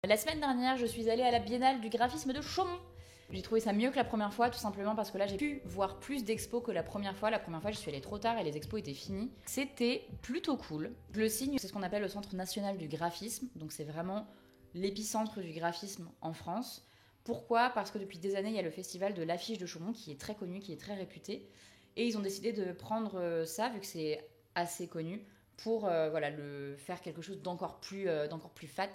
La semaine dernière, je suis allée à la Biennale du graphisme de Chaumont. J'ai trouvé ça mieux que la première fois, tout simplement parce que là, j'ai pu voir plus d'expos que la première fois. La première fois, je suis allée trop tard et les expos étaient finis. C'était plutôt cool. Le Signe, c'est ce qu'on appelle le Centre national du graphisme. Donc c'est vraiment l'épicentre du graphisme en France. Pourquoi ? Parce que depuis des années, il y a le festival de l'affiche de Chaumont qui est très connu, qui est très réputé. Et ils ont décidé de prendre ça, vu que c'est assez connu, pour faire quelque chose d'encore plus fat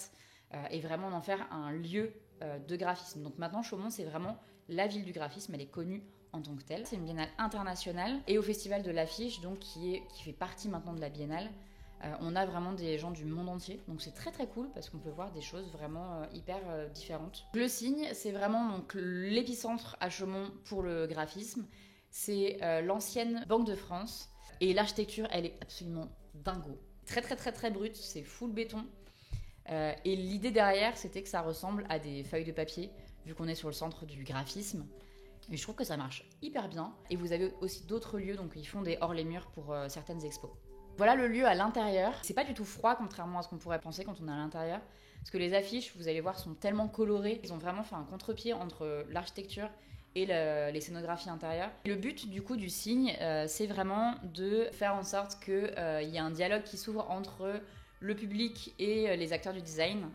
et vraiment en faire un lieu de graphisme. Donc maintenant, Chaumont, c'est vraiment la ville du graphisme, elle est connue en tant que telle. C'est une biennale internationale et au festival de l'affiche, donc qui fait partie maintenant de la biennale, on a vraiment des gens du monde entier. Donc c'est très très cool parce qu'on peut voir des choses vraiment hyper différentes. Le Signe, c'est vraiment donc l'épicentre à Chaumont pour le graphisme. C'est l'ancienne Banque de France et l'architecture, elle est absolument dingo. Très très très très brute, c'est full béton. Et l'idée derrière, c'était que ça ressemble à des feuilles de papier, vu qu'on est sur le centre du graphisme. Et je trouve que ça marche hyper bien. Et vous avez aussi d'autres lieux, donc ils font des hors-les-murs pour certaines expos. Voilà le lieu à l'intérieur. C'est pas du tout froid, contrairement à ce qu'on pourrait penser quand on est à l'intérieur. Parce que les affiches, vous allez voir, sont tellement colorées. Ils ont vraiment fait un contre-pied entre l'architecture et les scénographies intérieures. Le but du coup du Signe, c'est vraiment de faire en sorte qu'il y ait un dialogue qui s'ouvre entre le public et les acteurs du design,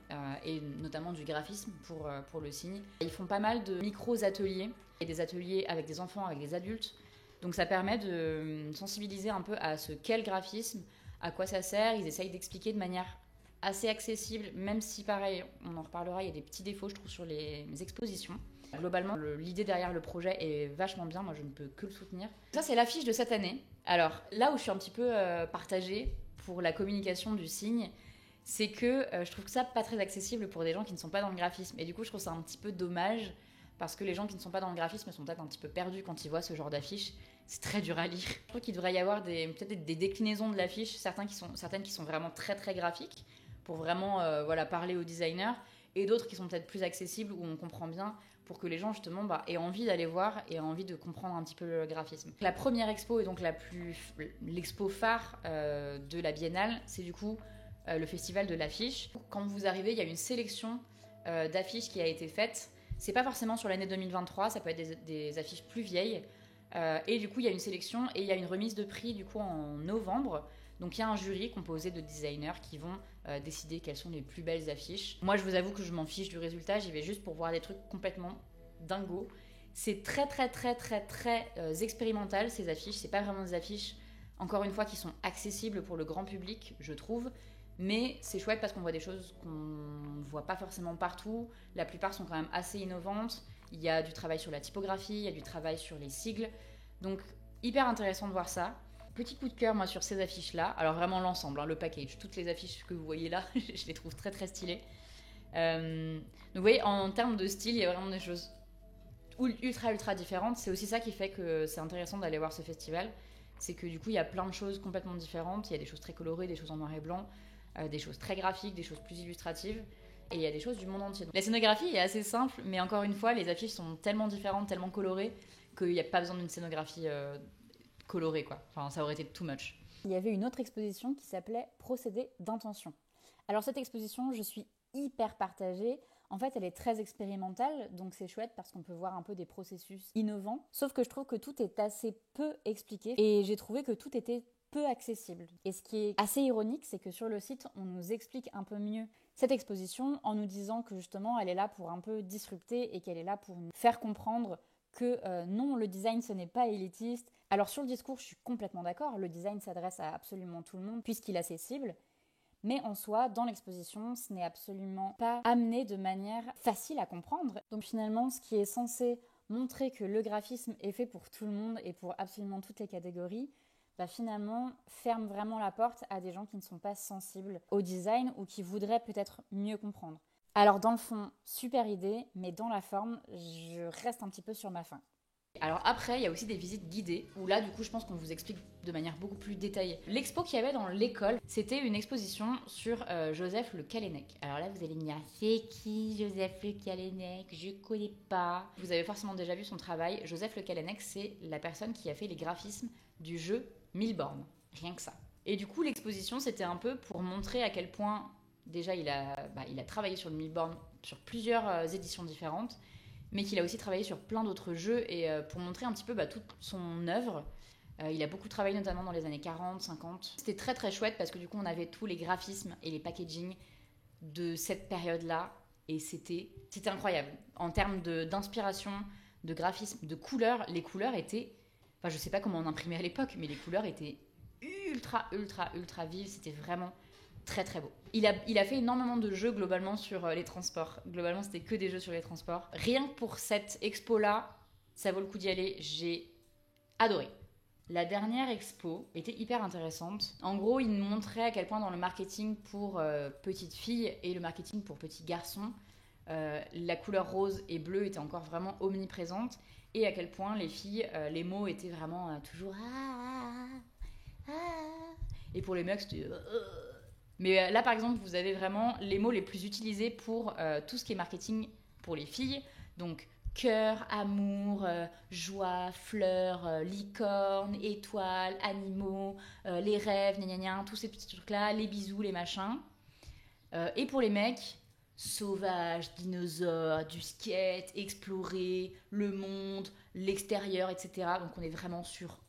et notamment du graphisme pour le Signe. Ils font pas mal de micros-ateliers, et des ateliers avec des enfants, avec des adultes. Donc ça permet de sensibiliser un peu à ce qu'est le graphisme, à quoi ça sert. Ils essayent d'expliquer de manière assez accessible, même si pareil, on en reparlera, il y a des petits défauts je trouve sur les expositions. Globalement, l'idée derrière le projet est vachement bien, moi je ne peux que le soutenir. Ça c'est l'affiche de cette année. Alors là où je suis un petit peu partagée pour la communication du Signe, c'est que je trouve que ça pas très accessible pour des gens qui ne sont pas dans le graphisme. Et du coup je trouve ça un petit peu dommage, parce que les gens qui ne sont pas dans le graphisme sont peut-être un petit peu perdus quand ils voient ce genre d'affiche. C'est très dur à lire. Je trouve qu'il devrait y avoir peut-être des déclinaisons de l'affiche, certaines qui sont vraiment très très graphiques, pour vraiment parler aux designers, et d'autres qui sont peut-être plus accessibles, où on comprend bien, pour que les gens justement aient envie d'aller voir et aient envie de comprendre un petit peu le graphisme. La première expo et donc l'expo phare de la Biennale, c'est du coup le festival de l'affiche. Quand vous arrivez, il y a une sélection d'affiches qui a été faite. C'est pas forcément sur l'année 2023, ça peut être des affiches plus vieilles. Et du coup, il y a une sélection et il y a une remise de prix du coup en novembre. Donc il y a un jury composé de designers qui vont décider quelles sont les plus belles affiches. Moi, je vous avoue que je m'en fiche du résultat, j'y vais juste pour voir des trucs complètement dingos. C'est très très très très très expérimental ces affiches. C'est pas vraiment des affiches, encore une fois, qui sont accessibles pour le grand public, je trouve. Mais c'est chouette parce qu'on voit des choses qu'on ne voit pas forcément partout. La plupart sont quand même assez innovantes. Il y a du travail sur la typographie, il y a du travail sur les sigles. Donc hyper intéressant de voir ça. Petit coup de cœur moi sur ces affiches-là. Alors vraiment l'ensemble, le package. Toutes les affiches que vous voyez là, je les trouve très très stylées. Donc vous voyez, en termes de style, il y a vraiment des choses ultra différentes. C'est aussi ça qui fait que c'est intéressant d'aller voir ce festival. C'est que du coup, il y a plein de choses complètement différentes. Il y a des choses très colorées, des choses en noir et blanc, des choses très graphiques, des choses plus illustratives. Et il y a des choses du monde entier. Donc, la scénographie est assez simple, mais encore une fois, les affiches sont tellement différentes, tellement colorées, qu'il n'y a pas besoin d'une scénographie colorée, quoi. Enfin, ça aurait été too much. Il y avait une autre exposition qui s'appelait Procédés d'intention. Alors cette exposition, je suis hyper partagée. En fait, elle est très expérimentale, donc c'est chouette parce qu'on peut voir un peu des processus innovants. Sauf que je trouve que tout est assez peu expliqué et j'ai trouvé que tout était peu accessible. Et ce qui est assez ironique, c'est que sur le site, on nous explique un peu mieux cette exposition en nous disant que justement, elle est là pour un peu disrupter et qu'elle est là pour nous faire comprendre que non, le design, ce n'est pas élitiste. Alors sur le discours, je suis complètement d'accord, le design s'adresse à absolument tout le monde puisqu'il est accessible. Mais en soi, dans l'exposition, ce n'est absolument pas amené de manière facile à comprendre. Donc finalement, ce qui est censé montrer que le graphisme est fait pour tout le monde et pour absolument toutes les catégories, finalement ferme vraiment la porte à des gens qui ne sont pas sensibles au design ou qui voudraient peut-être mieux comprendre. Alors dans le fond, super idée, mais dans la forme, je reste un petit peu sur ma faim. Alors après, il y a aussi des visites guidées, où là, du coup, je pense qu'on vous explique de manière beaucoup plus détaillée. L'expo qu'il y avait dans l'école, c'était une exposition sur Joseph Le Callennec. Alors là, vous allez me dire, c'est qui Joseph Le Callennec? Je connais pas. Vous avez forcément déjà vu son travail. Joseph Le Callennec, c'est la personne qui a fait les graphismes du jeu Mille bornes. Rien que ça. Et du coup, l'exposition, c'était un peu pour montrer à quel point déjà il a travaillé sur le Milborn sur plusieurs éditions différentes, mais qu'il a aussi travaillé sur plein d'autres jeux et pour montrer un petit peu toute son œuvre. Il a beaucoup travaillé notamment dans les années 40, 50. C'était très très chouette parce que du coup on avait tous les graphismes et les packaging de cette période-là et c'était incroyable. En termes d'inspiration, de graphisme, de couleurs, les couleurs étaient... Enfin je sais pas comment on imprimait à l'époque, mais les couleurs étaient ultra ultra ultra vives, c'était vraiment très très beau. Il a fait énormément de jeux globalement sur les transports. Globalement c'était que des jeux sur les transports. Rien que pour cette expo-là, ça vaut le coup d'y aller, j'ai adoré. La dernière expo était hyper intéressante. En gros, il nous montrait à quel point dans le marketing pour petites filles et le marketing pour petits garçons, la couleur rose et bleue était encore vraiment omniprésente et à quel point les filles, les mots étaient vraiment toujours et pour les mecs c'était mais là par exemple vous avez vraiment les mots les plus utilisés pour tout ce qui est marketing pour les filles, donc cœur, amour, joie, fleurs, licorne, étoiles, animaux, les rêves, gna gna gna, tous ces petits trucs-là, les bisous, les machins. Et pour les mecs, sauvage, dinosaure, du skate, explorer, le monde, l'extérieur, etc. Donc on est vraiment sur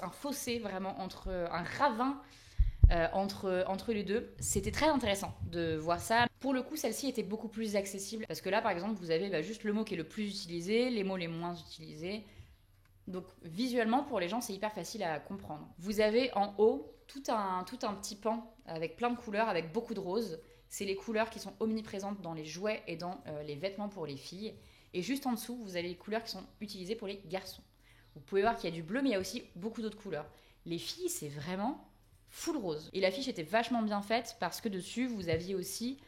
un fossé vraiment entre un ravin entre les deux. C'était très intéressant de voir ça. Pour le coup, celle-ci était beaucoup plus accessible parce que là, par exemple, vous avez juste le mot qui est le plus utilisé, les mots les moins utilisés. Donc visuellement, pour les gens, c'est hyper facile à comprendre. Vous avez en haut tout un petit pan avec plein de couleurs, avec beaucoup de roses. C'est les couleurs qui sont omniprésentes dans les jouets et dans les vêtements pour les filles. Et juste en dessous, vous avez les couleurs qui sont utilisées pour les garçons. Vous pouvez voir qu'il y a du bleu, mais il y a aussi beaucoup d'autres couleurs. Les filles, c'est vraiment full rose. Et l'affiche était vachement bien faite parce que dessus, vous aviez aussi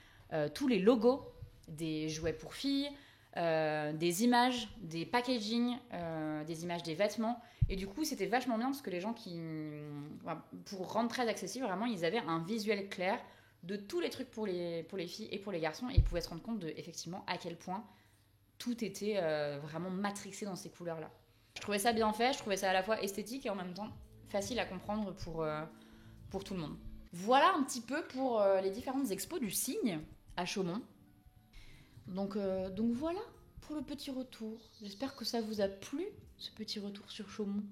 tous les logos des jouets pour filles, des images, des packaging, des images des vêtements. Et du coup, c'était vachement bien parce que les gens pour rendre très accessible, vraiment, ils avaient un visuel clair de tous les trucs pour les filles et pour les garçons. Et ils pouvaient se rendre compte effectivement à quel point tout était vraiment matrixé dans ces couleurs-là. Je trouvais ça bien fait, je trouvais ça à la fois esthétique et en même temps facile à comprendre pour tout le monde. Voilà un petit peu pour les différentes expos du Cygne à Chaumont. Donc voilà pour le petit retour. J'espère que ça vous a plu, ce petit retour sur Chaumont.